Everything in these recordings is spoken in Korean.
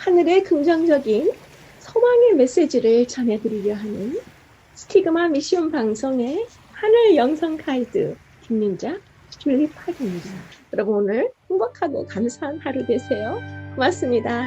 하늘의 긍정적인 소망의 메시지를 전해드리려 하는 스티그마 미션 방송의 하늘 영성 가이드 김민자 줄리팍입니다. 여러분 오늘 행복하고 감사한 하루 되세요. 고맙습니다.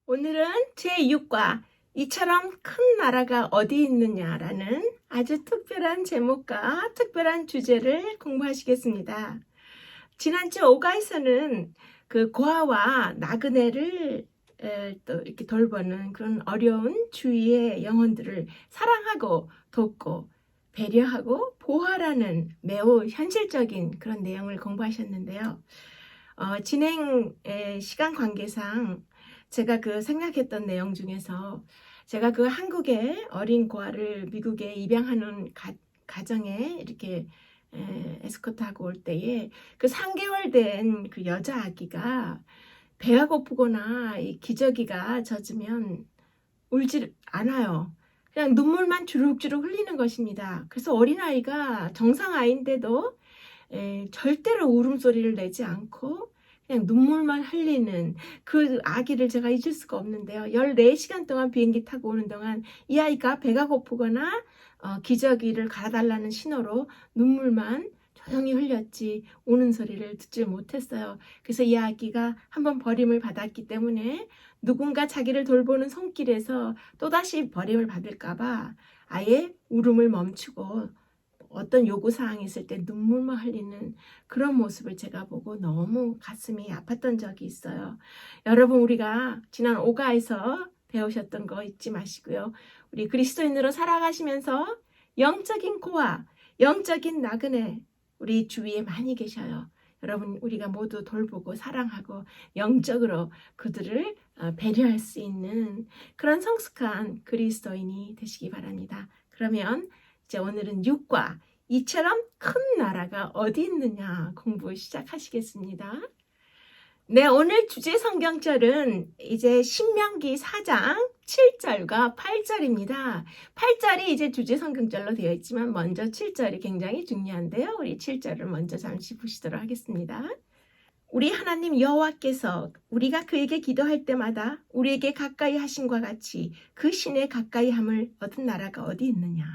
오늘은 제6과 이처럼 큰 나라가 어디 있느냐라는 아주 특별한 제목과 특별한 주제를 공부하시겠습니다. 지난주 5과에서는 그 고아와 나그네를 또 이렇게 돌보는 그런 어려운 주위의 영혼들을 사랑하고 돕고 배려하고 보호하라는 매우 현실적인 그런 내용을 공부하셨는데요. 진행 시간 관계상 제가 그 생각했던 내용 중에서 제가 그 한국의 어린 고아를 미국에 입양하는 가정에 이렇게 에스코트하고 올 때에 그 3개월 된 그 여자 아기가 배가 고프거나 이 기저귀가 젖으면 울지 않아요. 그냥 눈물만 주룩주룩 흘리는 것입니다. 그래서 어린아이가 정상아이인데도 절대로 울음소리를 내지 않고 그냥 눈물만 흘리는 그 아기를 제가 잊을 수가 없는데요. 14시간 동안 비행기 타고 오는 동안 이 아이가 배가 고프거나 기저귀를 갈아달라는 신호로 눈물만 조용히 흘렸지 우는 소리를 듣지 못했어요. 그래서 이 아기가 한번 버림을 받았기 때문에 누군가 자기를 돌보는 손길에서 또다시 버림을 받을까봐 아예 울음을 멈추고 어떤 요구사항이 있을 때 눈물만 흘리는 그런 모습을 제가 보고 너무 가슴이 아팠던 적이 있어요. 여러분 우리가 지난 5가에서 배우셨던 거 잊지 마시고요. 우리 그리스도인으로 살아가시면서 영적인 고아, 영적인 나그네 우리 주위에 많이 계셔요. 여러분 우리가 모두 돌보고 사랑하고 영적으로 그들을 배려할 수 있는 그런 성숙한 그리스도인이 되시기 바랍니다. 그러면 이제 오늘은 6과 이처럼 큰 나라가 어디 있느냐 공부 시작하시겠습니다. 네, 오늘 주제 성경절은 이제 신명기 4장 7절과 8절입니다. 8절이 이제 주제 성경절로 되어 있지만 먼저 7절이 굉장히 중요한데요. 우리 7절을 먼저 잠시 보시도록 하겠습니다. 우리 하나님 여호와께서 우리가 그에게 기도할 때마다 우리에게 가까이 하심과 같이 그 신에 가까이 함을 얻은 나라가 어디 있느냐.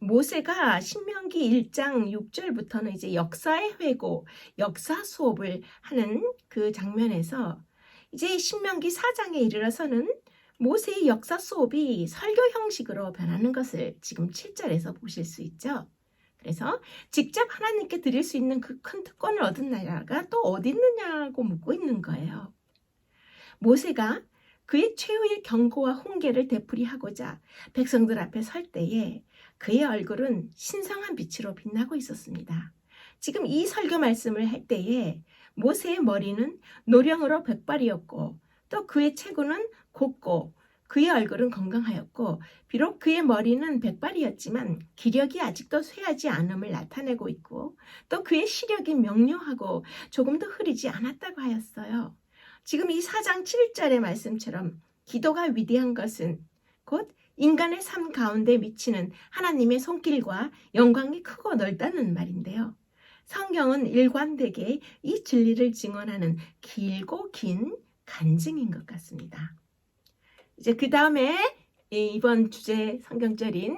모세가 신명기 1장 6절부터는 이제 역사의 회고, 역사 수업을 하는 그 장면에서 이제 신명기 4장에 이르러서는 모세의 역사 수업이 설교 형식으로 변하는 것을 지금 7절에서 보실 수 있죠. 그래서 직접 하나님께 드릴 수 있는 그 큰 특권을 얻은 나라가 또 어디 있느냐고 묻고 있는 거예요. 모세가 그의 최후의 경고와 훈계를 되풀이하고자 백성들 앞에 설 때에 그의 얼굴은 신성한 빛으로 빛나고 있었습니다. 지금 이 설교 말씀을 할 때에 모세의 머리는 노령으로 백발이었고 또 그의 체구는 곱고 그의 얼굴은 건강하였고 비록 그의 머리는 백발이었지만 기력이 아직도 쇠하지 않음을 나타내고 있고 또 그의 시력이 명료하고 조금도 흐리지 않았다고 하였어요. 지금 이 4장 7절의 말씀처럼 기도가 위대한 것은 곧 인간의 삶 가운데 미치는 하나님의 손길과 영광이 크고 넓다는 말인데요. 성경은 일관되게 이 진리를 증언하는 길고 긴 간증인 것 같습니다. 이제 그 다음에 이번 주제 성경절인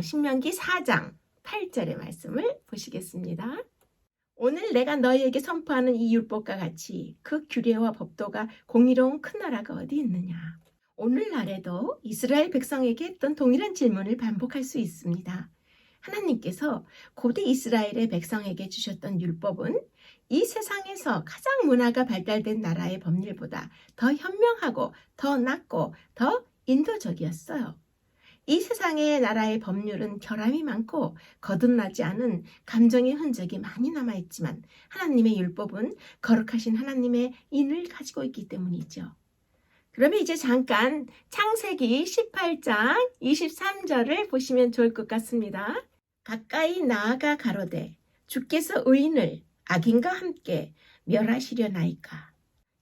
신명기 4장 8절의 말씀을 보시겠습니다. 오늘 내가 너희에게 선포하는 이 율법과 같이 그 규례와 법도가 공의로운 큰 나라가 어디 있느냐. 오늘날에도 이스라엘 백성에게 했던 동일한 질문을 반복할 수 있습니다. 하나님께서 고대 이스라엘의 백성에게 주셨던 율법은 이 세상에서 가장 문화가 발달된 나라의 법률보다 더 현명하고 더 낫고 더 인도적이었어요. 이 세상의 나라의 법률은 결함이 많고 거듭나지 않은 감정의 흔적이 많이 남아있지만 하나님의 율법은 거룩하신 하나님의 인을 가지고 있기 때문이죠. 그러면 이제 잠깐 창세기 18장 23절을 보시면 좋을 것 같습니다. 가까이 나아가 가로되 주께서 의인을 악인과 함께 멸하시려나이까.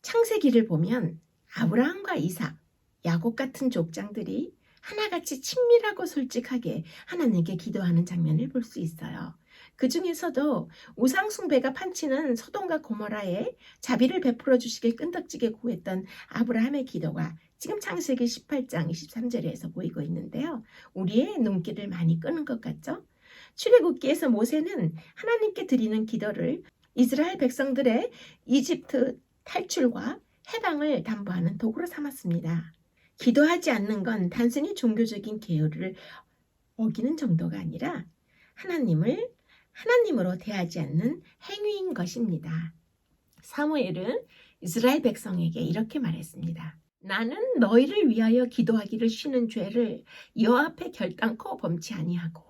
창세기를 보면 아브라함과 이삭, 야곱 같은 족장들이 하나같이 친밀하고 솔직하게 하나님께 기도하는 장면을 볼 수 있어요. 그 중에서도 우상숭배가 판치는 소돔과 고모라에 자비를 베풀어 주시길 끈덕지게 구했던 아브라함의 기도가 지금 창세기 18장 23절에서 보이고 있는데요. 우리의 눈길을 많이 끄는 것 같죠? 출애굽기에서 모세는 하나님께 드리는 기도를 이스라엘 백성들의 이집트 탈출과 해방을 담보하는 도구로 삼았습니다. 기도하지 않는 건 단순히 종교적인 계율을 어기는 정도가 아니라 하나님을 하나님으로 대하지 않는 행위인 것입니다. 사무엘은 이스라엘 백성에게 이렇게 말했습니다. 나는 너희를 위하여 기도하기를 쉬는 죄를 여호와 앞에 결단코 범치 아니하고.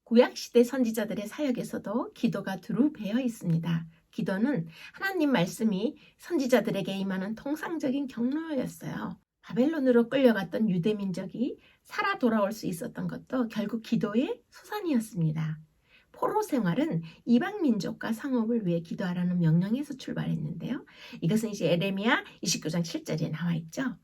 구약시대 선지자들의 사역에서도 기도가 두루 배어 있습니다. 기도는 하나님 말씀이 선지자들에게 임하는 통상적인 경로였어요. 바벨론으로 끌려갔던 유대민족이 살아 돌아올 수 있었던 것도 결국 기도의 수단이었습니다. 포로 생활은 이방 민족과 상업을 위해 기도하라는 명령에서 출발했는데요. 이것은 이제 에레미야 29장 7절에 나와 있죠.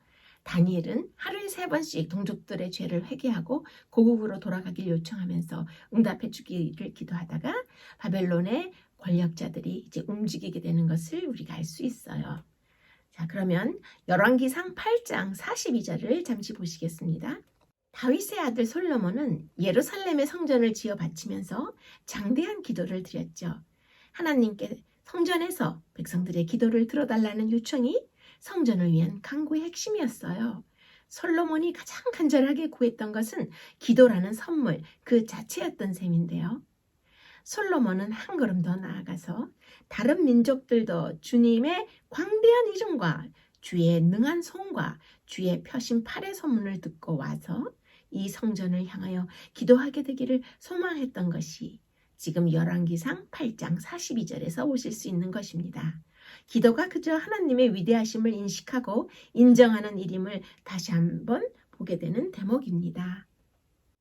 다니엘은 하루에 3번씩 동족들의 죄를 회개하고 고국으로 돌아가길 요청하면서 응답해 주기를 기도하다가 바벨론의 권력자들이 이제 움직이게 되는 것을 우리가 알 수 있어요. 자, 그러면 열왕기상 8장 42절을 잠시 보시겠습니다. 다윗의 아들 솔로몬은 예루살렘의 성전을 지어 바치면서 장대한 기도를 드렸죠. 하나님께 성전에서 백성들의 기도를 들어달라는 요청이 성전을 위한 간구의 핵심이었어요. 솔로몬이 가장 간절하게 구했던 것은 기도라는 선물 그 자체였던 셈인데요. 솔로몬은 한 걸음 더 나아가서 다른 민족들도 주님의 광대한 이름과 주의 능한 손과 주의 펴신 팔의 소문을 듣고 와서 이 성전을 향하여 기도하게 되기를 소망했던 것이 지금 열왕기상 8장 42절에서 보실 수 있는 것입니다. 기도가 그저 하나님의 위대하심을 인식하고 인정하는 일임을 다시 한번 보게 되는 대목입니다.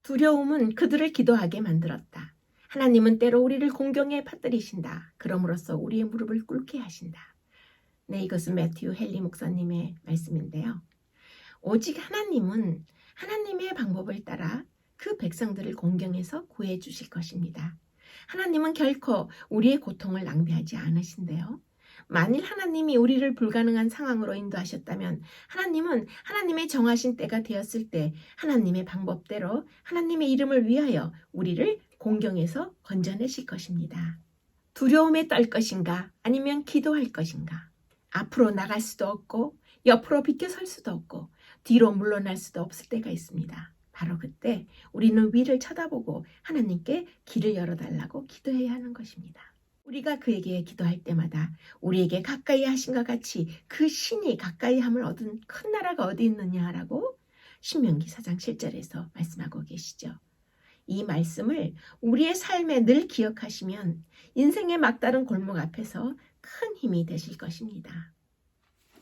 두려움은 그들을 기도하게 만들었다. 하나님은 때로 우리를 공경에 빠뜨리신다. 그럼으로써 우리의 무릎을 꿇게 하신다. 네, 이것은 매튜 헨리 목사님의 말씀인데요. 오직 하나님은 하나님의 방법을 따라 그 백성들을 공경해서 구해 주실 것입니다. 하나님은 결코 우리의 고통을 낭비하지 않으신데요. 만일 하나님이 우리를 불가능한 상황으로 인도하셨다면 하나님은 하나님의 정하신 때가 되었을 때 하나님의 방법대로 하나님의 이름을 위하여 우리를 공경해서 건져내실 것입니다. 두려움에 떨 것인가 아니면 기도할 것인가? 앞으로 나갈 수도 없고 옆으로 비켜설 수도 없고 뒤로 물러날 수도 없을 때가 있습니다. 바로 그때 우리는 위를 쳐다보고 하나님께 길을 열어달라고 기도해야 하는 것입니다. 우리가 그에게 기도할 때마다 우리에게 가까이 하신 것 같이 그 신이 가까이 함을 얻은 큰 나라가 어디 있느냐라고 신명기 4장 7절에서 말씀하고 계시죠. 이 말씀을 우리의 삶에 늘 기억하시면 인생의 막다른 골목 앞에서 큰 힘이 되실 것입니다.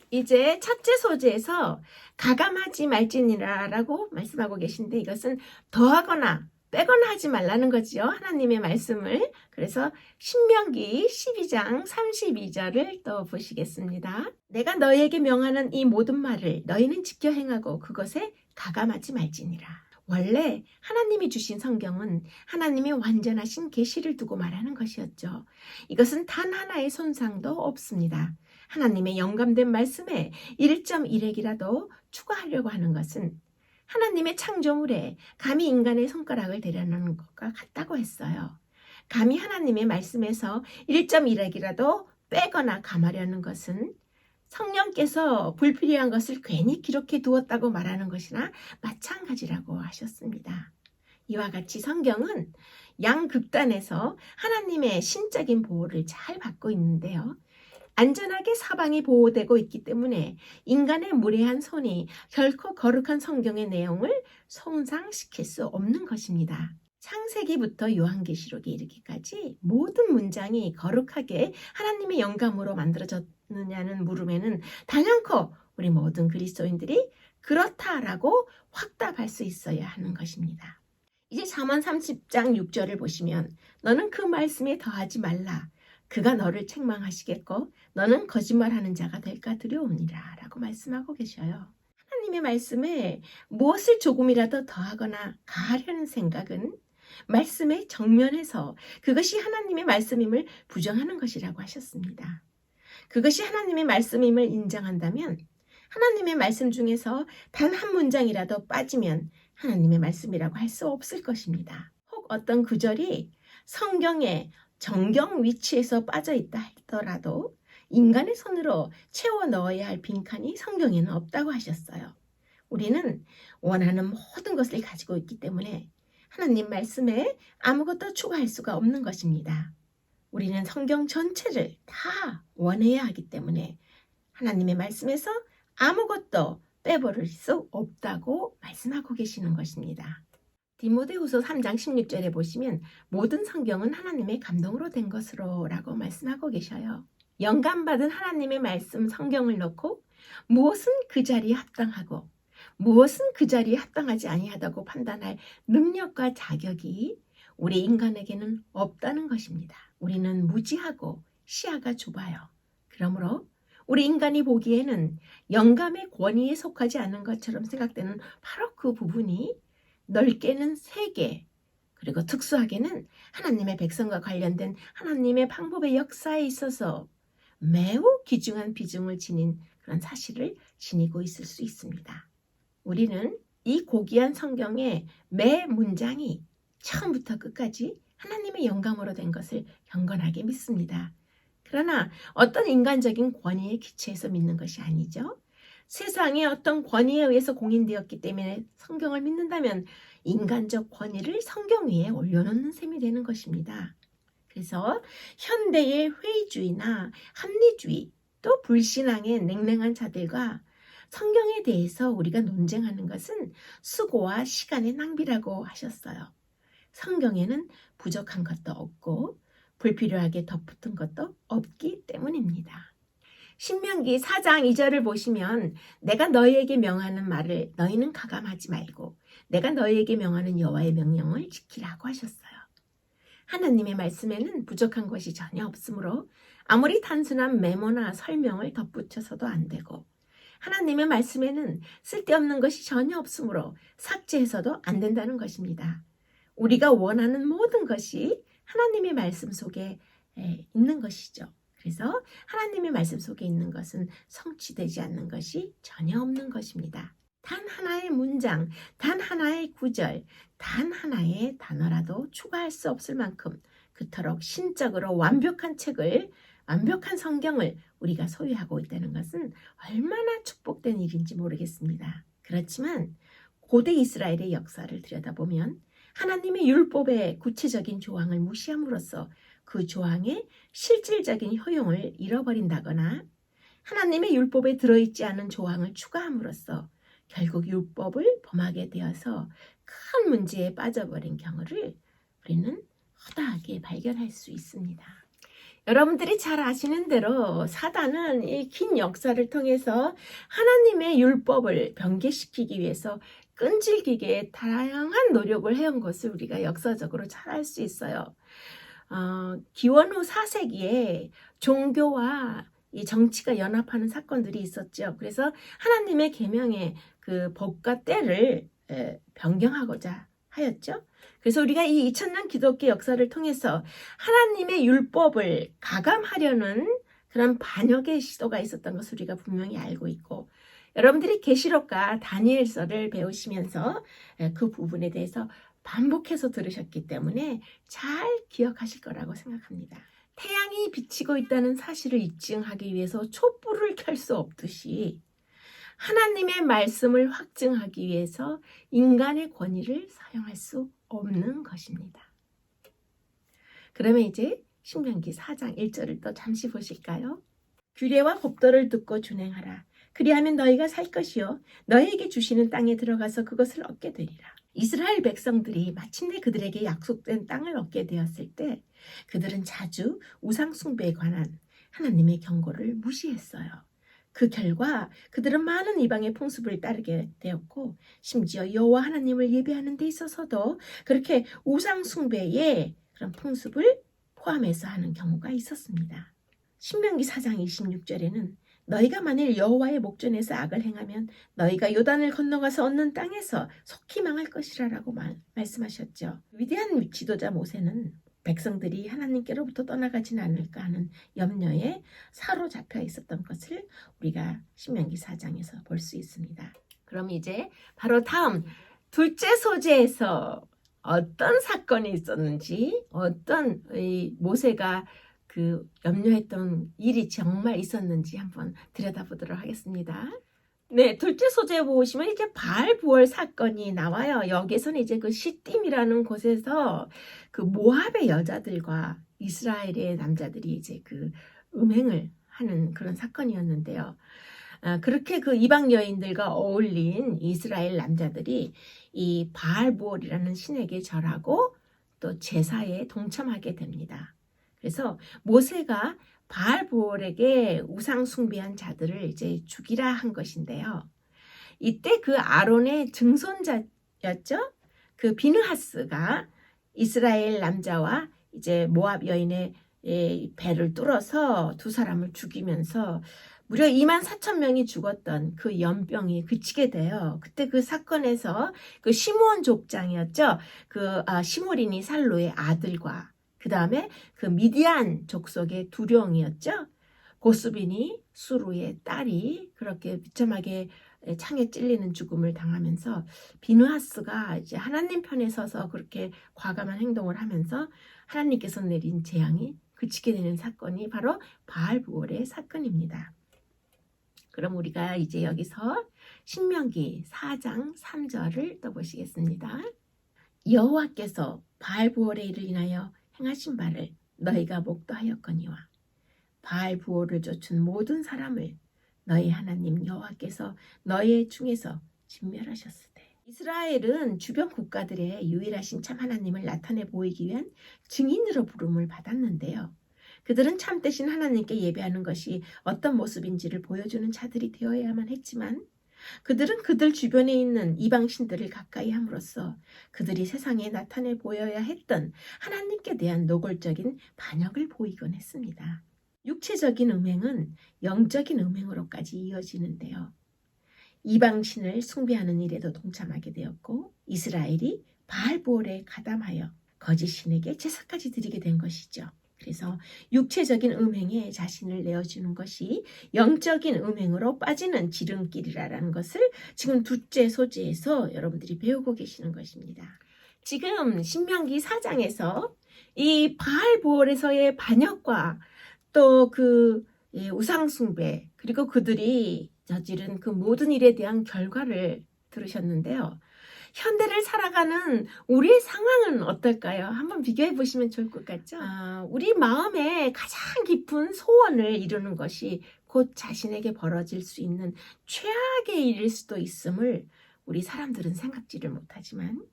이제 첫째 소재에서 가감하지 말지니라라고 말씀하고 계신데 이것은 더하거나 빼거나 하지 말라는 거지요. 하나님의 말씀을. 그래서 신명기 12장 32절을 또 보시겠습니다. 내가 너희에게 명하는 이 모든 말을 너희는 지켜 행하고 그것에 가감하지 말지니라. 원래 하나님이 주신 성경은 하나님의 완전하신 계시를 두고 말하는 것이었죠. 이것은 단 하나의 손상도 없습니다. 하나님의 영감된 말씀에 1.1핵이라도 추가하려고 하는 것은 하나님의 창조물에 감히 인간의 손가락을 대려는 것과 같다고 했어요. 감히 하나님의 말씀에서 1.1핵이라도 빼거나 감하려는 것은 성령께서 불필요한 것을 괜히 기록해 두었다고 말하는 것이나 마찬가지라고 하셨습니다. 이와 같이 성경은 양극단에서 하나님의 신적인 보호를 잘 받고 있는데요. 안전하게 사방이 보호되고 있기 때문에 인간의 무례한 손이 결코 거룩한 성경의 내용을 손상시킬 수 없는 것입니다. 창세기부터 요한계시록에 이르기까지 모든 문장이 거룩하게 하나님의 영감으로 만들어졌느냐는 물음에는 단연코 우리 모든 그리스도인들이 그렇다라고 확답할 수 있어야 하는 것입니다. 이제 잠언 30장 6절을 보시면 너는 그 말씀에 더하지 말라. 그가 너를 책망하시겠고 너는 거짓말하는 자가 될까 두려우니라 라고 말씀하고 계셔요. 하나님의 말씀에 무엇을 조금이라도 더하거나 가하려는 생각은 말씀에 정면해서 그것이 하나님의 말씀임을 부정하는 것이라고 하셨습니다. 그것이 하나님의 말씀임을 인정한다면 하나님의 말씀 중에서 단 한 문장이라도 빠지면 하나님의 말씀이라고 할 수 없을 것입니다. 혹 어떤 구절이 성경의 정경 위치에서 빠져 있다 하더라도 인간의 손으로 채워 넣어야 할 빈칸이 성경에는 없다고 하셨어요. 우리는 원하는 모든 것을 가지고 있기 때문에 하나님 말씀에 아무것도 추가할 수가 없는 것입니다. 우리는 성경 전체를 다 원해야 하기 때문에 하나님의 말씀에서 아무것도 빼버릴 수 없다고 말씀하고 계시는 것입니다. 디모데후서 3장 16절에 보시면 모든 성경은 하나님의 감동으로 된 것으로 라고 말씀하고 계셔요. 영감받은 하나님의 말씀 성경을 놓고 무엇은 그 자리에 합당하고 무엇은 그 자리에 합당하지 아니하다고 판단할 능력과 자격이 우리 인간에게는 없다는 것입니다. 우리는 무지하고 시야가 좁아요. 그러므로 우리 인간이 보기에는 영감의 권위에 속하지 않은 것처럼 생각되는 바로 그 부분이 넓게는 세계, 그리고 특수하게는 하나님의 백성과 관련된 하나님의 방법의 역사에 있어서 매우 귀중한 비중을 지닌 그런 사실을 지니고 있을 수 있습니다. 우리는 이 고귀한 성경의 매 문장이 처음부터 끝까지 하나님의 영감으로 된 것을 경건하게 믿습니다. 그러나 어떤 인간적인 권위에 기초해서 믿는 것이 아니죠. 세상의 어떤 권위에 의해서 공인되었기 때문에 성경을 믿는다면 인간적 권위를 성경 위에 올려놓는 셈이 되는 것입니다. 그래서 현대의 회의주의나 합리주의 또 불신앙의 냉랭한 자들과 성경에 대해서 우리가 논쟁하는 것은 수고와 시간의 낭비라고 하셨어요. 성경에는 부족한 것도 없고 불필요하게 덧붙은 것도 없기 때문입니다. 신명기 4장 2절을 보시면 내가 너희에게 명하는 말을 너희는 가감하지 말고 내가 너희에게 명하는 여호와의 명령을 지키라고 하셨어요. 하나님의 말씀에는 부족한 것이 전혀 없으므로 아무리 단순한 메모나 설명을 덧붙여서도 안 되고 하나님의 말씀에는 쓸데없는 것이 전혀 없으므로 삭제해서도 안 된다는 것입니다. 우리가 원하는 모든 것이 하나님의 말씀 속에 있는 것이죠. 그래서 하나님의 말씀 속에 있는 것은 성취되지 않는 것이 전혀 없는 것입니다. 단 하나의 문장, 단 하나의 구절, 단 하나의 단어라도 추가할 수 없을 만큼 그토록 신적으로 완벽한 책을, 완벽한 성경을 우리가 소유하고 있다는 것은 얼마나 축복된 일인지 모르겠습니다. 그렇지만 고대 이스라엘의 역사를 들여다보면 하나님의 율법의 구체적인 조항을 무시함으로써 그 조항의 실질적인 효용을 잃어버린다거나 하나님의 율법에 들어있지 않은 조항을 추가함으로써 결국 율법을 범하게 되어서 큰 문제에 빠져버린 경우를 우리는 허다하게 발견할 수 있습니다. 여러분들이 잘 아시는 대로 사단은 이 긴 역사를 통해서 하나님의 율법을 변개시키기 위해서 끈질기게 다양한 노력을 해온 것을 우리가 역사적으로 잘 알 수 있어요. 기원 후 4세기에 종교와 이 정치가 연합하는 사건들이 있었죠. 그래서 하나님의 계명의 그 법과 때를 변경하고자 하였죠. 그래서 우리가 이 2000년 기독교 역사를 통해서 하나님의 율법을 가감하려는 그런 반역의 시도가 있었던 것을 우리가 분명히 알고 있고 여러분들이 계시록과 다니엘서를 배우시면서 그 부분에 대해서 반복해서 들으셨기 때문에 잘 기억하실 거라고 생각합니다. 태양이 비치고 있다는 사실을 입증하기 위해서 촛불을 켤 수 없듯이 하나님의 말씀을 확증하기 위해서 인간의 권위를 사용할 수 없는 것입니다. 그러면 이제 신명기 4장 1절을 또 잠시 보실까요? 규례와 법도를 듣고 준행하라. 그리하면 너희가 살 것이요 너희에게 주시는 땅에 들어가서 그것을 얻게 되리라. 이스라엘 백성들이 마침내 그들에게 약속된 땅을 얻게 되었을 때 그들은 자주 우상 숭배에 관한 하나님의 경고를 무시했어요. 그 결과 그들은 많은 이방의 풍습을 따르게 되었고 심지어 여호와 하나님을 예배하는 데 있어서도 그렇게 우상 숭배의 그런 풍습을 포함해서 하는 경우가 있었습니다. 신명기 4장 26절에는 너희가 만일 여호와의 목전에서 악을 행하면 너희가 요단을 건너가서 얻는 땅에서 속히 망할 것이라고 말씀하셨죠. 위대한 지도자 모세는 백성들이 하나님께로부터 떠나가진 않을까 하는 염려에 사로잡혀 있었던 것을 우리가 신명기 4장에서 볼 수 있습니다. 그럼 이제 바로 다음 둘째 소재에서 어떤 사건이 있었는지, 어떤 모세가 그 염려했던 일이 정말 있었는지 한번 들여다보도록 하겠습니다. 네, 둘째 소재 보시면 이제 바알 부월 사건이 나와요. 여기서는 이제 그 시딤이라는 곳에서 그 모압의 여자들과 이스라엘의 남자들이 이제 그 음행을 하는 그런 사건이었는데요. 그렇게 그 이방 여인들과 어울린 이스라엘 남자들이 이 바알 부월이라는 신에게 절하고 또 제사에 동참하게 됩니다. 그래서 모세가 바알 부올에게 우상 숭배한 자들을 이제 죽이라 한 것인데요. 이때 그 아론의 증손자였죠. 그 비느하스가 이스라엘 남자와 이제 모압 여인의 배를 뚫어서 두 사람을 죽이면서 무려 24,000명이 죽었던 그 연병이 그치게 돼요. 그때 그 사건에서 그 시므온 족장이었죠. 그 시므리니 살로의 아들과 그 다음에 그 미디안 족속의 두령이었죠. 고수빈이 수루의 딸이 그렇게 비참하게 창에 찔리는 죽음을 당하면서 비느하스가 이제 하나님 편에 서서 그렇게 과감한 행동을 하면서 하나님께서 내린 재앙이 그치게 되는 사건이 바로 바알 부올의 사건입니다. 그럼 우리가 이제 여기서 신명기 4장 3절을 떠보시겠습니다. 여호와께서 바알 부올의 일을 인하여 행하신 바를 너희가 목도하였거니와 바알 부올을 쫓은 모든 사람을 너희 하나님 여호와께서 너희 중에서 진멸하셨으되. 이스라엘은 주변 국가들의 유일하신 참 하나님을 나타내 보이기 위한 증인으로 부름을 받았는데요. 그들은 참되신 하나님께 예배하는 것이 어떤 모습인지를 보여주는 자들이 되어야만 했지만 그들은 그들 주변에 있는 이방신들을 가까이 함으로써 그들이 세상에 나타내 보여야 했던 하나님께 대한 노골적인 반역을 보이곤 했습니다. 육체적인 음행은 영적인 음행으로까지 이어지는데요. 이방신을 숭배하는 일에도 동참하게 되었고 이스라엘이 바알 부올에 가담하여 거짓 신에게 제사까지 드리게 된 것이죠. 그래서 육체적인 음행에 자신을 내어주는 것이 영적인 음행으로 빠지는 지름길이라는 것을 지금 둘째 소재에서 여러분들이 배우고 계시는 것입니다. 지금 신명기 4장에서 이 바알 부올에서의 반역과 또 그 우상 숭배 그리고 그들이 저지른 그 모든 일에 대한 결과를 들으셨는데요. 현대를 살아가는 우리의 상황은 어떨까요? 한번 비교해 보시면 좋을 것 같죠? 우리 마음에 가장 깊은 소원을 이루는 것이 곧 자신에게 벌어질 수 있는 최악의 일일 수도 있음을 우리 사람들은 생각지를 못하지만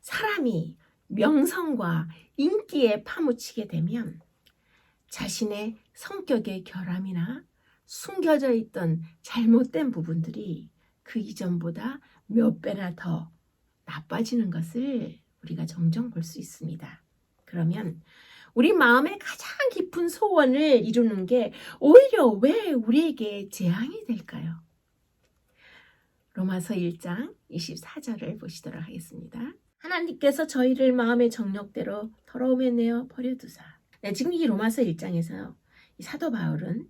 사람이 명성과 인기에 파묻히게 되면 자신의 성격의 결함이나 숨겨져 있던 잘못된 부분들이 그 이전보다 몇 배나 더 나빠지는 것을 우리가 종종 볼 수 있습니다. 그러면 우리 마음의 가장 깊은 소원을 이루는 게 오히려 왜 우리에게 재앙이 될까요? 로마서 1장 24절을 보시도록 하겠습니다. 하나님께서 저희를 마음의 정욕대로 더러움에 내어 버려두사. 지금 이 로마서 1장에서 이 사도 바울은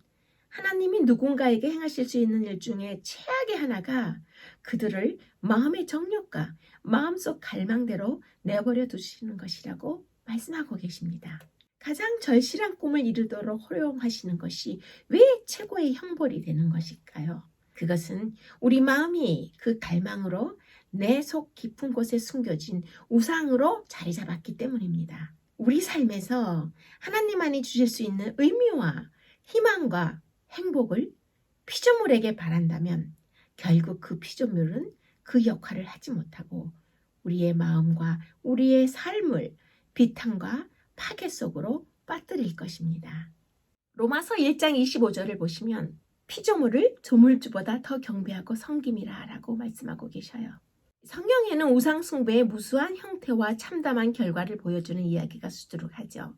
하나님이 누군가에게 행하실 수 있는 일 중에 최악의 하나가 그들을 마음의 정욕과 마음속 갈망대로 내버려 두시는 것이라고 말씀하고 계십니다. 가장 절실한 꿈을 이루도록 허용하시는 것이 왜 최고의 형벌이 되는 것일까요? 그것은 우리 마음이 그 갈망으로 내 속 깊은 곳에 숨겨진 우상으로 자리 잡았기 때문입니다. 우리 삶에서 하나님만이 주실 수 있는 의미와 희망과 행복을 피조물에게 바란다면 결국 그 피조물은 그 역할을 하지 못하고 우리의 마음과 우리의 삶을 비탄과 파괴 속으로 빠뜨릴 것입니다. 로마서 1장 25절을 보시면 피조물을 조물주보다 더 경배하고 섬김이라 라고 말씀하고 계셔요. 성경에는 우상 숭배의 무수한 형태와 참담한 결과를 보여주는 이야기가 수두룩하죠.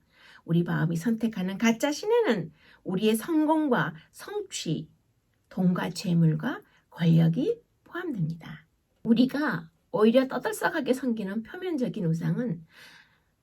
우리 마음이 선택하는 가짜 신에는 우리의 성공과 성취, 돈과 재물과 권력이 포함됩니다. 우리가 오히려 떠들썩하게 섬기는 표면적인 우상은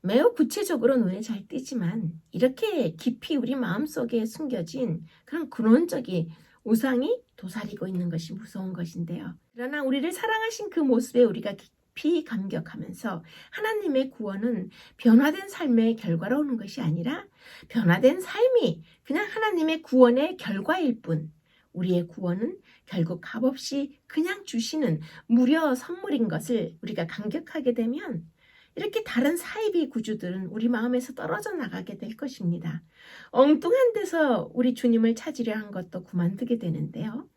매우 구체적으로 눈에 잘 띄지만 이렇게 깊이 우리 마음속에 숨겨진 그런 근원적인 우상이 도사리고 있는 것이 무서운 것인데요. 그러나 우리를 사랑하신 그 모습에 우리가 깊이 감격하면서 하나님의 구원은 변화된 삶의 결과로 오는 것이 아니라 변화된 삶이 그냥 하나님의 구원의 결과일 뿐, 우리의 구원은 결국 값없이 그냥 주시는 무료 선물인 것을 우리가 감격하게 되면 이렇게 다른 사이비 구주들은 우리 마음에서 떨어져 나가게 될 것입니다. 엉뚱한 데서 우리 주님을 찾으려 한 것도 그만두게 되는데요.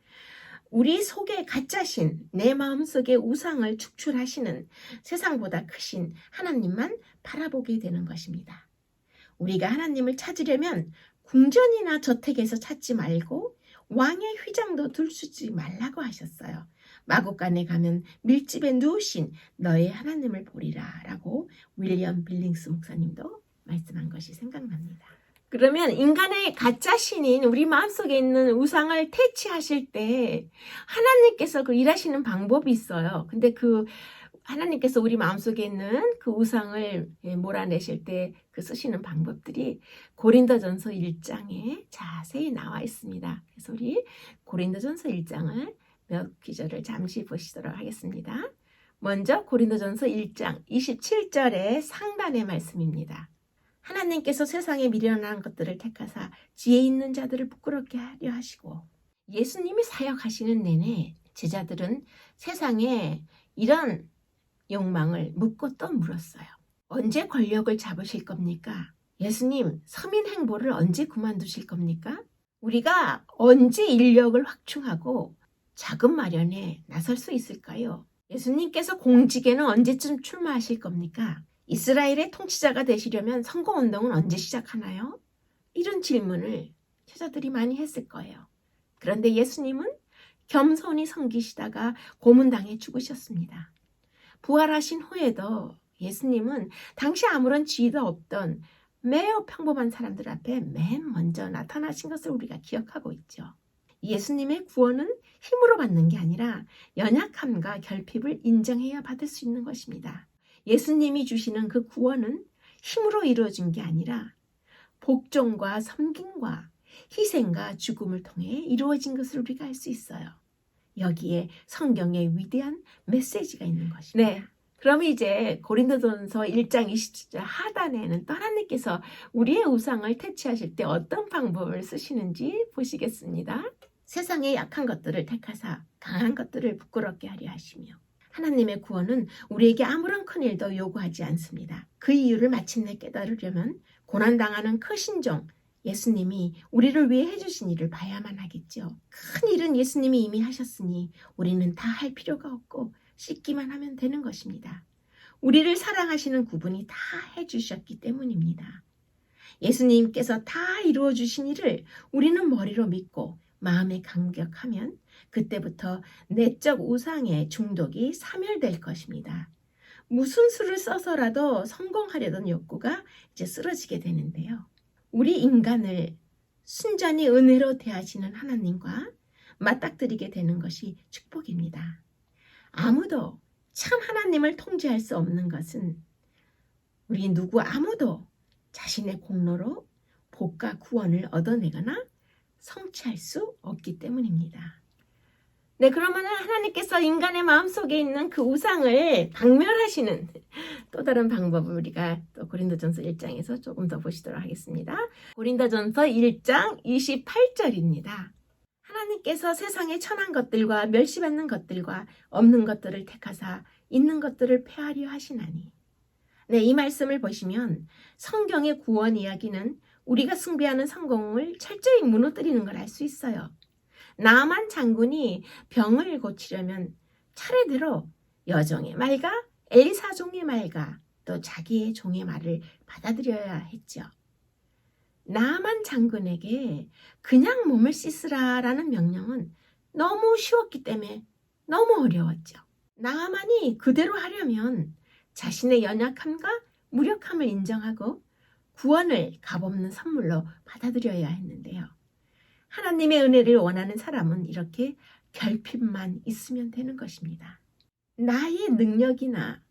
우리 속에 가짜신, 내 마음속에 우상을 축출하시는 세상보다 크신 하나님만 바라보게 되는 것입니다. 우리가 하나님을 찾으려면 궁전이나 저택에서 찾지 말고 왕의 휘장도 들추지 말라고 하셨어요. 마곡간에 가면 밀집에 누우신 너의 하나님을 보리라 라고 윌리엄 빌링스 목사님도 말씀한 것이 생각납니다. 그러면 인간의 가짜 신인 우리 마음속에 있는 우상을 퇴치하실 때 하나님께서 그 일하시는 방법이 있어요. 근데 그 하나님께서 우리 마음속에 있는 그 우상을 몰아내실 때 그 쓰시는 방법들이 고린도전서 1장에 자세히 나와 있습니다. 그래서 우리 고린도전서 1장을 몇 구절을 잠시 보시도록 하겠습니다. 먼저 고린도전서 1장 27절의 상단의 말씀입니다. 하나님께서 세상에 미련한 것들을 택하사 지혜 있는 자들을 부끄럽게 하려 하시고 예수님이 사역하시는 내내 제자들은 세상에 이런 욕망을 묻고 또 물었어요. 언제 권력을 잡으실 겁니까? 예수님, 서민 행보를 언제 그만두실 겁니까? 우리가 언제 인력을 확충하고 자금 마련에 나설 수 있을까요? 예수님께서 공직에는 언제쯤 출마하실 겁니까? 이스라엘의 통치자가 되시려면 선거운동은 언제 시작하나요? 이런 질문을 제자들이 많이 했을 거예요. 그런데 예수님은 겸손히 섬기시다가 고문당해 죽으셨습니다. 부활하신 후에도 예수님은 당시 아무런 지위도 없던 매우 평범한 사람들 앞에 맨 먼저 나타나신 것을 우리가 기억하고 있죠. 예수님의 구원은 힘으로 받는 게 아니라 연약함과 결핍을 인정해야 받을 수 있는 것입니다. 예수님이 주시는 그 구원은 힘으로 이루어진 게 아니라 복종과 섬김과 희생과 죽음을 통해 이루어진 것을 우리가 알 수 있어요. 여기에 성경의 위대한 메시지가 있는 것입니다. 네. 그럼 이제 고린도전서 1장 27절 하단에는 또 하나님께서 우리의 우상을 퇴치하실 때 어떤 방법을 쓰시는지 보시겠습니다. 세상의 약한 것들을 택하사 강한 것들을 부끄럽게 하려 하시며 하나님의 구원은 우리에게 아무런 큰 일도 요구하지 않습니다. 그 이유를 마침내 깨달으려면 고난당하는 크신 종 예수님이 우리를 위해 해주신 일을 봐야만 하겠죠. 큰 일은 예수님이 이미 하셨으니 우리는 다 할 필요가 없고 씻기만 하면 되는 것입니다. 우리를 사랑하시는 그분이 다 해주셨기 때문입니다. 예수님께서 다 이루어 주신 일을 우리는 머리로 믿고 마음에 감격하면 그때부터 내적 우상의 중독이 사멸될 것입니다. 무슨 수를 써서라도 성공하려던 욕구가 이제 쓰러지게 되는데요. 우리 인간을 순전히 은혜로 대하시는 하나님과 맞닥뜨리게 되는 것이 축복입니다. 아무도 참 하나님을 통제할 수 없는 것은 우리 누구 아무도 자신의 공로로 복과 구원을 얻어내거나 성취할 수 없기 때문입니다. 네, 그러면 하나님께서 인간의 마음속에 있는 그 우상을 박멸하시는 또 다른 방법을 우리가 또 고린도전서 1장에서 조금 더 보시도록 하겠습니다. 고린도전서 1장 28절입니다. 하나님께서 세상의 천한 것들과 멸시받는 것들과 없는 것들을 택하사 있는 것들을 폐하려 하시나니. 네, 이 말씀을 보시면 성경의 구원 이야기는 우리가 숭배하는 성공을 철저히 무너뜨리는 걸 알 수 있어요. 나만 장군이 병을 고치려면 차례대로 여종의 말과 엘리사 종의 말과 또 자기의 종의 말을 받아들여야 했죠. 나만 장군에게 그냥 몸을 씻으라라는 명령은 너무 쉬웠기 때문에 너무 어려웠죠. 나만이 그대로 하려면 자신의 연약함과 무력함을 인정하고 구원을 값없는 선물로 받아들여야 했는데요. 하나님의 은혜를 원하는 사람은 이렇게 결핍만 있으면 되는 것입니다. 나의 능력이나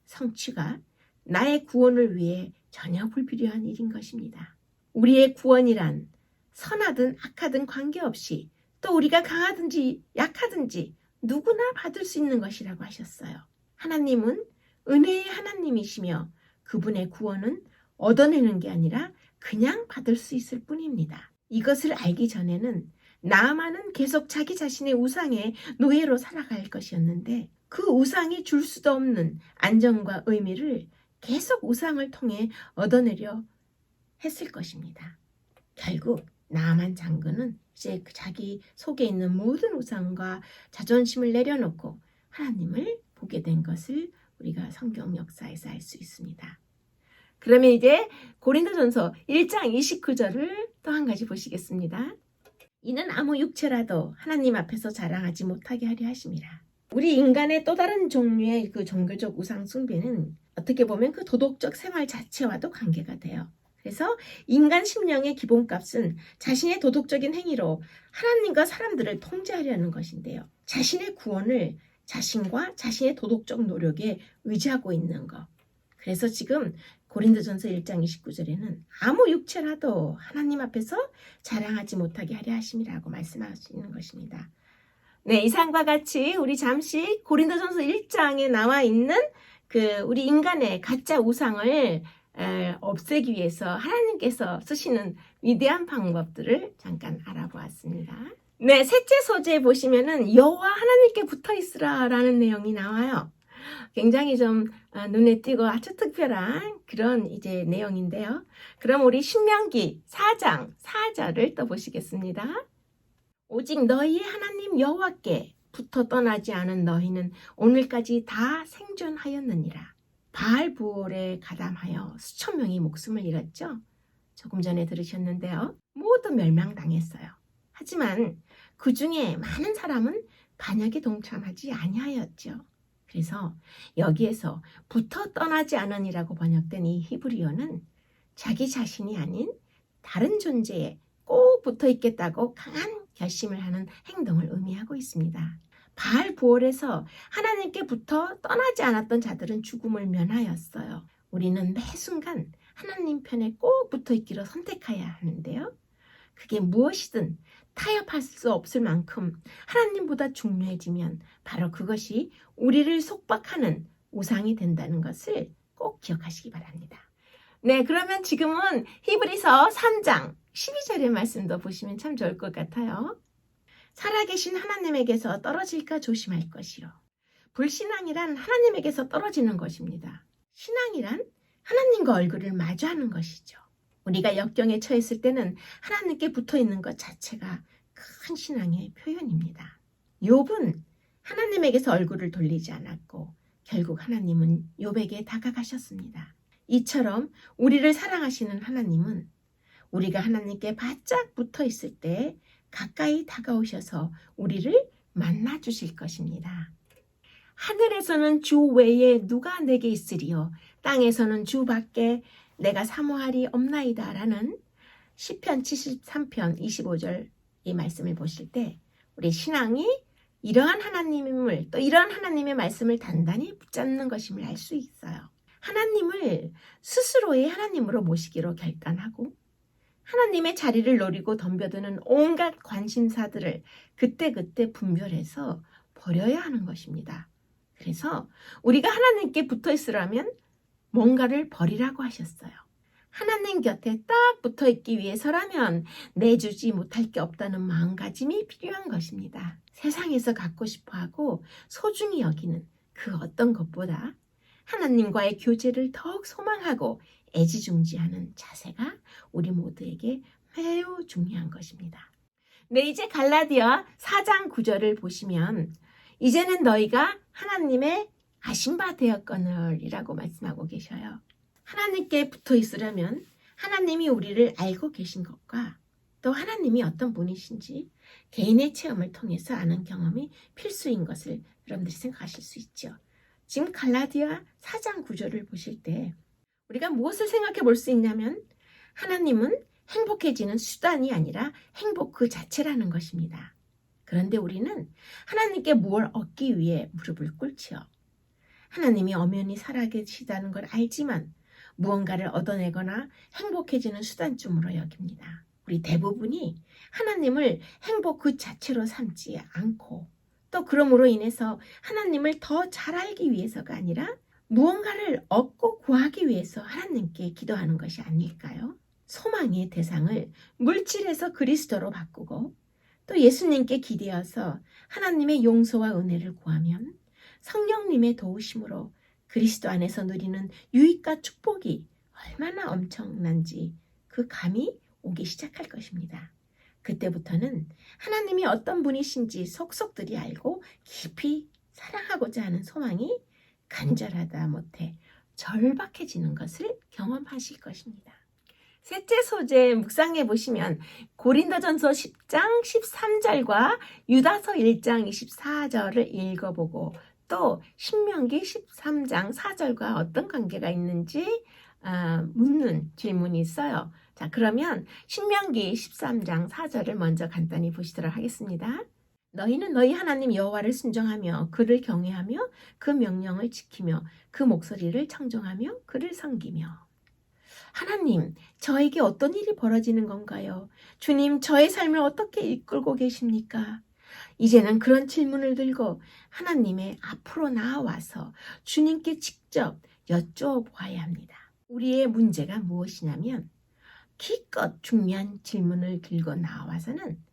성취가 나의 구원을 위해 전혀 불필요한 일인 것입니다. 우리의 구원이란 선하든 악하든 관계없이 또 우리가 강하든지 약하든지 누구나 받을 수 있는 것이라고 하셨어요. 하나님은 은혜의 하나님이시며 그분의 구원은 얻어내는 게 아니라 그냥 받을 수 있을 뿐입니다. 이것을 알기 전에는 나아만은 계속 자기 자신의 우상의 노예로 살아갈 것이었는데 그 우상이 줄 수도 없는 안정과 의미를 계속 우상을 통해 얻어내려 했을 것입니다. 결국 나아만 장군은 이제 자기 속에 있는 모든 우상과 자존심을 내려놓고 하나님을 보게 된 것을 우리가 성경 역사에서 알 수 있습니다. 그러면 이제 고린도전서 1장 29절을 또 한 가지 보시겠습니다. 이는 아무 육체라도 하나님 앞에서 자랑하지 못하게 하려 하심이라. 우리 인간의 또 다른 종류의 그 종교적 우상 숭배는 어떻게 보면 그 도덕적 생활 자체와도 관계가 돼요. 그래서 인간 심령의 기본값은 자신의 도덕적인 행위로 하나님과 사람들을 통제하려는 것인데요. 자신의 구원을 자신과 자신의 도덕적 노력에 의지하고 있는 것. 그래서 지금 고린도전서 1장 29절에는 아무 육체라도 하나님 앞에서 자랑하지 못하게 하려 하심이라고 말씀하시는 것입니다. 네, 이상과 같이 우리 잠시 고린도전서 1장에 나와 있는 우리 인간의 가짜 우상을 없애기 위해서 하나님께서 쓰시는 위대한 방법들을 잠깐 알아보았습니다. 네, 셋째 소재에 보시면은 여호와 하나님께 붙어 있으라라는 내용이 나와요. 굉장히 좀 눈에 띄고 아주 특별한 그런 이제 내용인데요. 그럼 우리 신명기 4장 4절을 또 보시겠습니다. 오직 너희의 하나님 여호와께 붙어 떠나지 않은 너희는 오늘까지 다 생존하였느니라. 바알부올에 가담하여 수천 명이 목숨을 잃었죠. 조금 전에 들으셨는데요. 모두 멸망당했어요. 하지만 그 중에 많은 사람은 반역에 동참하지 아니하였죠. 그래서 여기에서 붙어 떠나지 않으니라고 번역된 이 히브리어는 자기 자신이 아닌 다른 존재에 꼭 붙어 있겠다고 강한 결심을 하는 행동을 의미하고 있습니다. 바알부올에서 하나님께 붙어 떠나지 않았던 자들은 죽음을 면하였어요. 우리는 매 순간 하나님 편에 꼭 붙어 있기로 선택해야 하는데요. 그게 무엇이든 타협할 수 없을 만큼 하나님보다 중요해지면 바로 그것이 우리를 속박하는 우상이 된다는 것을 꼭 기억하시기 바랍니다. 네, 그러면 지금은 히브리서 3장 12절의 말씀도 보시면 참 좋을 것 같아요. 살아계신 하나님에게서 떨어질까 조심할 것이요. 불신앙이란 하나님에게서 떨어지는 것입니다. 신앙이란 하나님과 얼굴을 마주하는 것이죠. 우리가 역경에 처했을 때는 하나님께 붙어있는 것 자체가 큰 신앙의 표현입니다. 욥은 하나님에게서 얼굴을 돌리지 않았고 결국 하나님은 욥에게 다가가셨습니다. 이처럼 우리를 사랑하시는 하나님은 우리가 하나님께 바짝 붙어있을 때 가까이 다가오셔서 우리를 만나주실 것입니다. 하늘에서는 주 외에 누가 내게 있으리요 땅에서는 주 밖에 내가 사모하리 없나이다 라는 시편 73편 25절 이 말씀을 보실 때 우리 신앙이 이러한 하나님을 또 이러한 하나님의 말씀을 단단히 붙잡는 것임을 알 수 있어요. 하나님을 스스로의 하나님으로 모시기로 결단하고 하나님의 자리를 노리고 덤벼드는 온갖 관심사들을 그때그때 분별해서 버려야 하는 것입니다. 그래서 우리가 하나님께 붙어 있으라면 뭔가를 버리라고 하셨어요. 하나님 곁에 딱 붙어 있기 위해서라면 내주지 못할 게 없다는 마음가짐이 필요한 것입니다. 세상에서 갖고 싶어하고 소중히 여기는 그 어떤 것보다 하나님과의 교제를 더욱 소망하고 애지중지하는 자세가 우리 모두에게 매우 중요한 것입니다. 네, 이제 갈라디아 4장 9절을 보시면 이제는 너희가 하나님의 아신 바 되었거늘 이라고 말씀하고 계셔요. 하나님께 붙어 있으려면 하나님이 우리를 알고 계신 것과 또 하나님이 어떤 분이신지 개인의 체험을 통해서 아는 경험이 필수인 것을 여러분들이 생각하실 수 있죠. 지금 갈라디아 4장 9절을 보실 때 우리가 무엇을 생각해 볼 수 있냐면 하나님은 행복해지는 수단이 아니라 행복 그 자체라는 것입니다. 그런데 우리는 하나님께 무엇을 얻기 위해 무릎을 꿇지요. 하나님이 엄연히 살아계시다는 걸 알지만 무언가를 얻어내거나 행복해지는 수단쯤으로 여깁니다. 우리 대부분이 하나님을 행복 그 자체로 삼지 않고 또 그러므로 인해서 하나님을 더 잘 알기 위해서가 아니라 무언가를 얻고 구하기 위해서 하나님께 기도하는 것이 아닐까요? 소망의 대상을 물질에서 그리스도로 바꾸고 또 예수님께 기대어서 하나님의 용서와 은혜를 구하면 성령님의 도우심으로 그리스도 안에서 누리는 유익과 축복이 얼마나 엄청난지 그 감이 오기 시작할 것입니다. 그때부터는 하나님이 어떤 분이신지 속속들이 알고 깊이 사랑하고자 하는 소망이 간절하다 못해 절박해지는 것을 경험하실 것입니다. 셋째 소재 묵상해 보시면 고린도전서 10장 13절과 유다서 1장 24절을 읽어보고 또 신명기 13장 4절과 어떤 관계가 있는지 묻는 질문이 있어요. 자, 그러면 신명기 13장 4절을 먼저 간단히 보시도록 하겠습니다. 너희는 너희 하나님 여호와를 순종하며 그를 경외하며 그 명령을 지키며 그 목소리를 청종하며 그를 섬기며. 하나님, 저에게 어떤 일이 벌어지는 건가요? 주님, 저의 삶을 어떻게 이끌고 계십니까? 이제는 그런 질문을 들고 하나님의 앞으로 나와서 주님께 직접 여쭤보아야 합니다. 우리의 문제가 무엇이냐면 기껏 중요한 질문을 들고 나와서는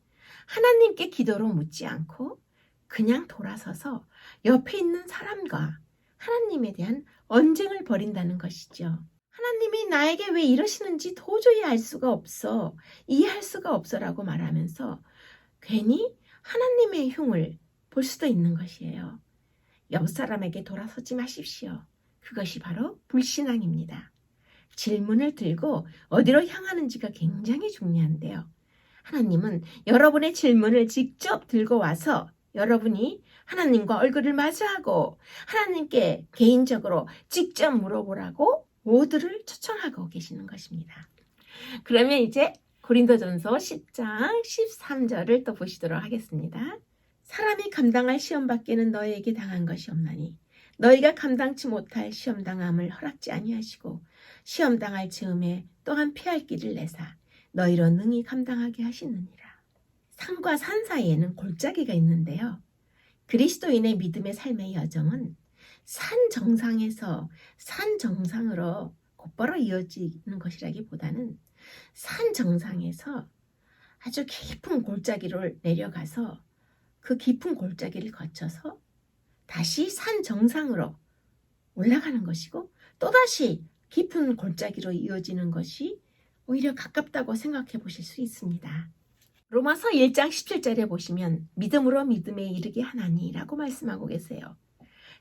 하나님께 기도로 묻지 않고 그냥 돌아서서 옆에 있는 사람과 하나님에 대한 언쟁을 벌인다는 것이죠. 하나님이 나에게 왜 이러시는지 도저히 알 수가 없어, 이해할 수가 없어라고 말하면서 괜히 하나님의 흉을 볼 수도 있는 것이에요. 옆 사람에게 돌아서지 마십시오. 그것이 바로 불신앙입니다. 질문을 들고 어디로 향하는지가 굉장히 중요한데요. 하나님은 여러분의 질문을 직접 들고 와서 여러분이 하나님과 얼굴을 마주하고 하나님께 개인적으로 직접 물어보라고 모두를 초청하고 계시는 것입니다. 그러면 이제 고린도전서 10장 13절을 또 보시도록 하겠습니다. 사람이 감당할 시험 밖에는 너희에게 당한 것이 없나니 너희가 감당치 못할 시험 당함을 허락지 아니하시고 시험 당할 즈음에 또한 피할 길을 내사 너희로 능히 감당하게 하시느니라. 산과 산 사이에는 골짜기가 있는데요. 그리스도인의 믿음의 삶의 여정은 산 정상에서 산 정상으로 곧바로 이어지는 것이라기보다는 산 정상에서 아주 깊은 골짜기를 내려가서 그 깊은 골짜기를 거쳐서 다시 산 정상으로 올라가는 것이고 또다시 깊은 골짜기로 이어지는 것이 오히려 가깝다고 생각해 보실 수 있습니다. 로마서 1장 17절에 보시면 믿음으로 믿음에 이르게 하나니라고 말씀하고 계세요.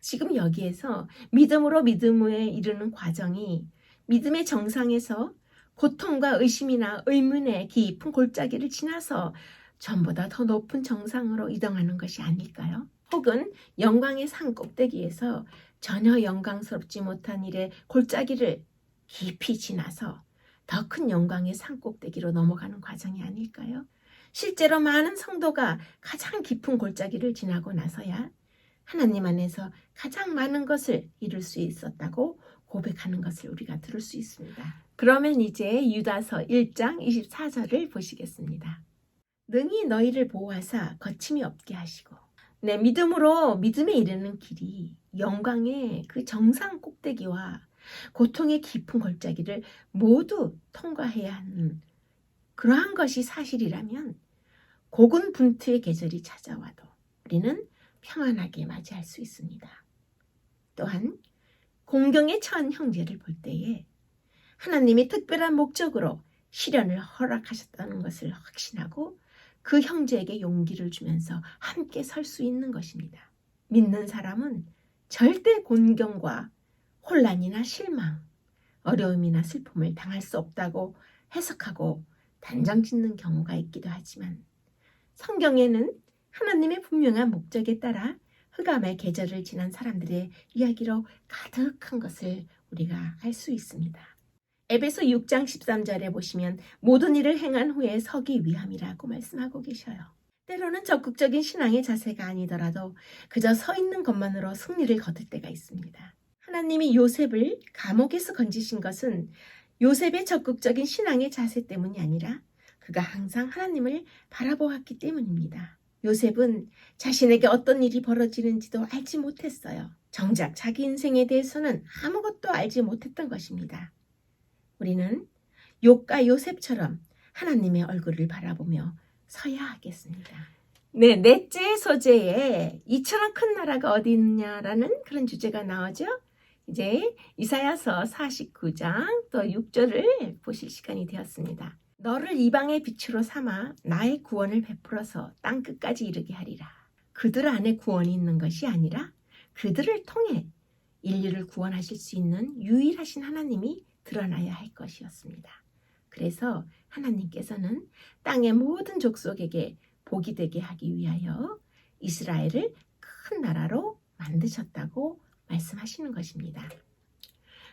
지금 여기에서 믿음으로 믿음에 이르는 과정이 믿음의 정상에서 고통과 의심이나 의문의 깊은 골짜기를 지나서 전보다 더 높은 정상으로 이동하는 것이 아닐까요? 혹은 영광의 산 꼭대기에서 전혀 영광스럽지 못한 일의 골짜기를 깊이 지나서 더 큰 영광의 산 꼭대기로 넘어가는 과정이 아닐까요? 실제로 많은 성도가 가장 깊은 골짜기를 지나고 나서야 하나님 안에서 가장 많은 것을 이룰 수 있었다고 고백하는 것을 우리가 들을 수 있습니다. 그러면 이제 유다서 1장 24절을 보시겠습니다. 능히 너희를 보호하사 거침이 없게 하시고 네, 믿음으로 믿음에 이르는 길이 영광의 그 정상 꼭대기와 고통의 깊은 골짜기를 모두 통과해야 하는 그러한 것이 사실이라면 고군분투의 계절이 찾아와도 우리는 평안하게 맞이할 수 있습니다. 또한 공경에 처한 형제를 볼 때에 하나님이 특별한 목적으로 시련을 허락하셨다는 것을 확신하고 그 형제에게 용기를 주면서 함께 설 수 있는 것입니다. 믿는 사람은 절대 곤경과 혼란이나 실망, 어려움이나 슬픔을 당할 수 없다고 해석하고 단정 짓는 경우가 있기도 하지만 성경에는 하나님의 분명한 목적에 따라 흑암의 계절을 지난 사람들의 이야기로 가득한 것을 우리가 알 수 있습니다. 에베소 6장 13절에 보시면 모든 일을 행한 후에 서기 위함이라고 말씀하고 계셔요. 때로는 적극적인 신앙의 자세가 아니더라도 그저 서 있는 것만으로 승리를 거둘 때가 있습니다. 하나님이 요셉을 감옥에서 건지신 것은 요셉의 적극적인 신앙의 자세 때문이 아니라 그가 항상 하나님을 바라보았기 때문입니다. 요셉은 자신에게 어떤 일이 벌어지는지도 알지 못했어요. 정작 자기 인생에 대해서는 아무것도 알지 못했던 것입니다. 우리는 욥과 요셉처럼 하나님의 얼굴을 바라보며 서야 하겠습니다. 네, 넷째 소재에 이처럼 큰 나라가 어디 있느냐라는 그런 주제가 나오죠. 이제 이사야서 49장 또 6절을 보실 시간이 되었습니다. 너를 이방의 빛으로 삼아 나의 구원을 베풀어서 땅 끝까지 이르게 하리라. 그들 안에 구원이 있는 것이 아니라 그들을 통해 인류를 구원하실 수 있는 유일하신 하나님이 드러나야 할 것이었습니다. 그래서 하나님께서는 땅의 모든 족속에게 복이 되게 하기 위하여 이스라엘을 큰 나라로 만드셨다고 말씀하시는 것입니다.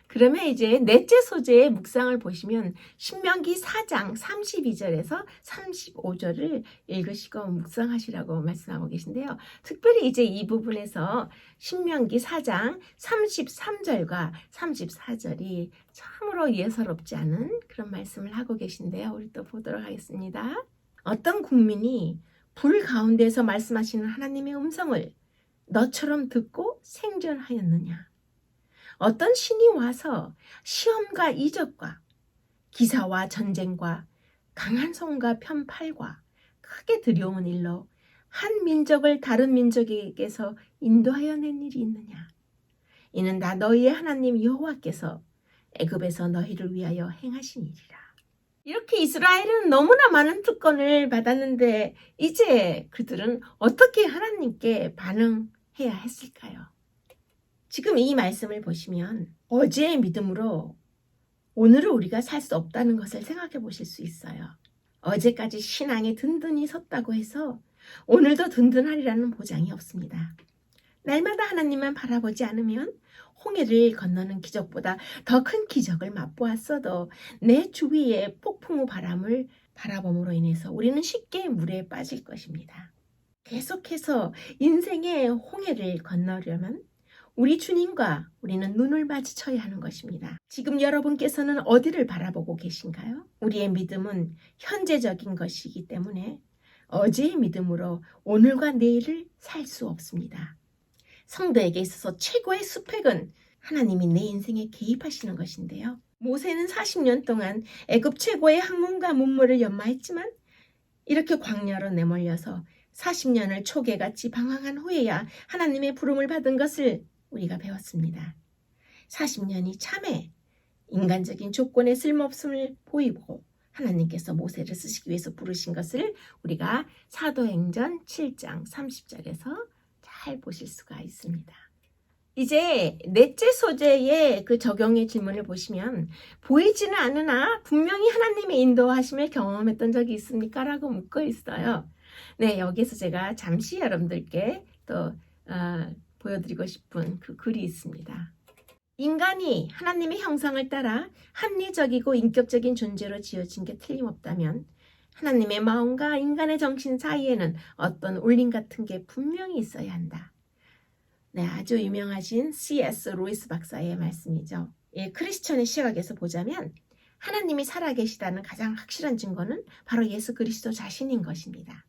그러면 이제 넷째 소재의 묵상을 보시면 신명기 4장 32절에서 35절을 읽으시고 묵상하시라고 말씀하고 계신데요. 특별히 이제 이 부분에서 신명기 4장 33절과 34절이 참으로 예사롭지 않은 그런 말씀을 하고 계신데요. 우리 또 보도록 하겠습니다. 어떤 국민이 불 가운데서 말씀하시는 하나님의 음성을 너처럼 듣고 생존하였느냐? 어떤 신이 와서 시험과 이적과 기사와 전쟁과 강한 손과 편팔과 크게 들여온 일로 한 민족을 다른 민족에게서 인도하여 낸 일이 있느냐? 이는 다 너희의 하나님 여호와께서 애굽에서 너희를 위하여 행하신 일이라. 이렇게 이스라엘은 너무나 많은 특권을 받았는데 이제 그들은 어떻게 하나님께 반응해야 했을까요? 지금 이 말씀을 보시면 어제의 믿음으로 오늘을 우리가 살 수 없다는 것을 생각해 보실 수 있어요. 어제까지 신앙에 든든히 섰다고 해서 오늘도 든든하리라는 보장이 없습니다. 날마다 하나님만 바라보지 않으면 홍해를 건너는 기적보다 더 큰 기적을 맛보았어도 내 주위의 폭풍우 바람을 바라봄으로 인해서 우리는 쉽게 물에 빠질 것입니다. 계속해서 인생의 홍해를 건너려면 우리 주님과 우리는 눈을 마주쳐야 하는 것입니다. 지금 여러분께서는 어디를 바라보고 계신가요? 우리의 믿음은 현재적인 것이기 때문에 어제의 믿음으로 오늘과 내일을 살 수 없습니다. 성도에게 있어서 최고의 스펙은 하나님이 내 인생에 개입하시는 것인데요. 모세는 40년 동안 애굽 최고의 학문과 문물을 연마했지만 이렇게 광야로 내몰려서 40년을 초계같이 방황한 후에야 하나님의 부름을 받은 것을 우리가 배웠습니다. 40년이 참에 인간적인 조건의 쓸모없음을 보이고 하나님께서 모세를 쓰시기 위해서 부르신 것을 우리가 사도행전 7장 30절에서 잘 보실 수가 있습니다. 이제 넷째 소재의 그 적용의 질문을 보시면 보이지는 않으나 분명히 하나님의 인도하심을 경험했던 적이 있습니까? 라고 묻고 있어요. 네, 여기서 제가 잠시 여러분들께 또 보여드리고 싶은 그 글이 있습니다. 인간이 하나님의 형상을 따라 합리적이고 인격적인 존재로 지어진 게 틀림없다면 하나님의 마음과 인간의 정신 사이에는 어떤 울림 같은 게 분명히 있어야 한다. 네, 아주 유명하신 C.S. 루이스 박사의 말씀이죠. 예, 크리스천의 시각에서 보자면 하나님이 살아계시다는 가장 확실한 증거는 바로 예수 그리스도 자신인 것입니다.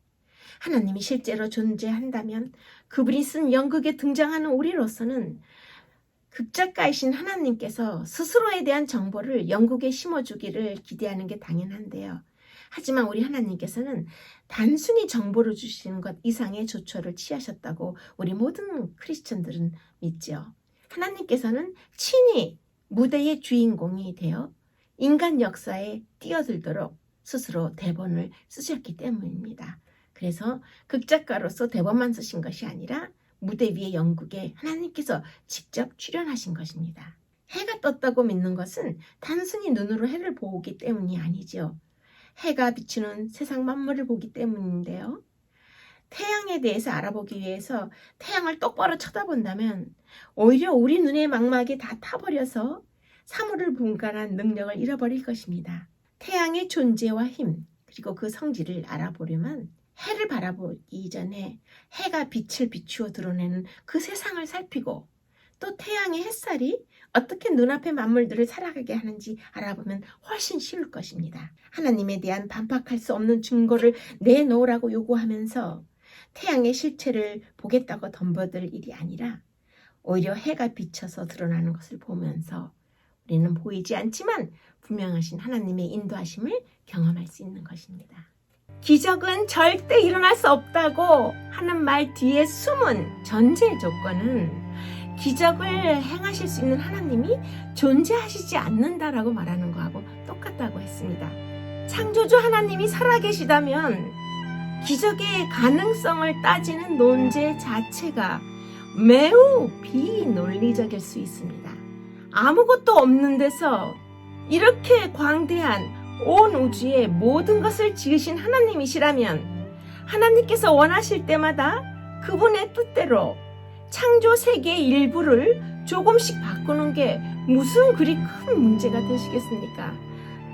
하나님이 실제로 존재한다면 그분이 쓴 연극에 등장하는 우리로서는 극작가이신 하나님께서 스스로에 대한 정보를 연극에 심어주기를 기대하는 게 당연한데요. 하지만 우리 하나님께서는 단순히 정보를 주시는 것 이상의 조처를 취하셨다고 우리 모든 크리스천들은 믿죠. 하나님께서는 친히 무대의 주인공이 되어 인간 역사에 뛰어들도록 스스로 대본을 쓰셨기 때문입니다. 그래서 극작가로서 대본만 쓰신 것이 아니라 무대 위의 연극에 하나님께서 직접 출연하신 것입니다. 해가 떴다고 믿는 것은 단순히 눈으로 해를 보기 때문이 아니죠. 해가 비추는 세상 만물을 보기 때문인데요. 태양에 대해서 알아보기 위해서 태양을 똑바로 쳐다본다면 오히려 우리 눈의 망막이 다 타버려서 사물을 분간한 능력을 잃어버릴 것입니다. 태양의 존재와 힘, 그리고 그 성질을 알아보려면 해를 바라보기 전에 해가 빛을 비추어 드러내는 그 세상을 살피고 또 태양의 햇살이 어떻게 눈앞의 만물들을 살아가게 하는지 알아보면 훨씬 쉬울 것입니다. 하나님에 대한 반박할 수 없는 증거를 내놓으라고 요구하면서 태양의 실체를 보겠다고 덤벼들 일이 아니라 오히려 해가 비쳐서 드러나는 것을 보면서 우리는 보이지 않지만 분명하신 하나님의 인도하심을 경험할 수 있는 것입니다. 기적은 절대 일어날 수 없다고 하는 말 뒤에 숨은 전제 조건은 기적을 행하실 수 있는 하나님이 존재하시지 않는다라고 말하는 거하고 똑같다고 했습니다. 창조주 하나님이 살아계시다면 기적의 가능성을 따지는 논제 자체가 매우 비논리적일 수 있습니다. 아무것도 없는 데서 이렇게 광대한 온 우주의 모든 것을 지으신 하나님이시라면 하나님께서 원하실 때마다 그분의 뜻대로 창조 세계의 일부를 조금씩 바꾸는 게 무슨 그리 큰 문제가 되시겠습니까?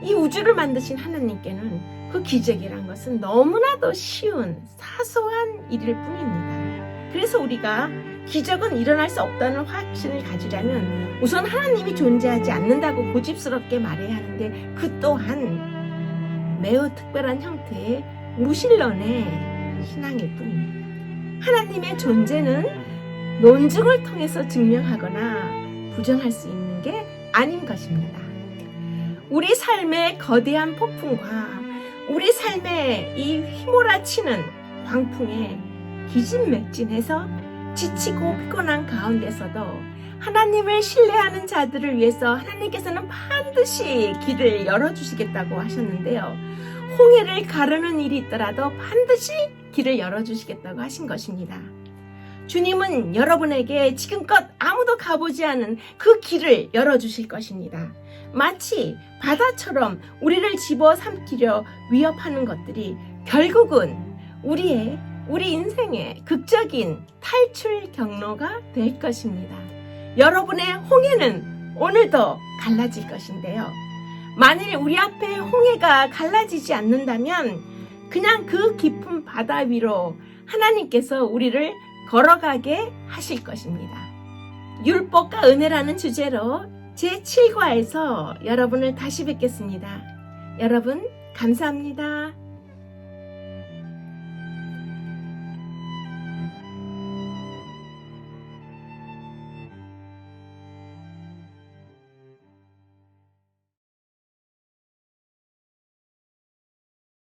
이 우주를 만드신 하나님께는 그 기적이란 것은 너무나도 쉬운 사소한 일일 뿐입니다. 그래서 우리가 기적은 일어날 수 없다는 확신을 가지려면 우선 하나님이 존재하지 않는다고 고집스럽게 말해야 하는데 그 또한 매우 특별한 형태의 무신론의 신앙일 뿐입니다. 하나님의 존재는 논증을 통해서 증명하거나 부정할 수 있는 게 아닌 것입니다. 우리 삶의 거대한 폭풍과 우리 삶의 이 휘몰아치는 광풍에 기진맥진해서 지치고 피곤한 가운데서도 하나님을 신뢰하는 자들을 위해서 하나님께서는 반드시 길을 열어주시겠다고 하셨는데요. 홍해를 가르는 일이 있더라도 반드시 길을 열어주시겠다고 하신 것입니다. 주님은 여러분에게 지금껏 아무도 가보지 않은 그 길을 열어주실 것입니다. 마치 바다처럼 우리를 집어삼키려 위협하는 것들이 결국은 우리 인생의 극적인 탈출 경로가 될 것입니다. 여러분의 홍해는 오늘도 갈라질 것인데요. 만일 우리 앞에 홍해가 갈라지지 않는다면 그냥 그 깊은 바다 위로 하나님께서 우리를 걸어가게 하실 것입니다. 율법과 은혜라는 주제로 제7과에서 여러분을 다시 뵙겠습니다. 여러분 감사합니다.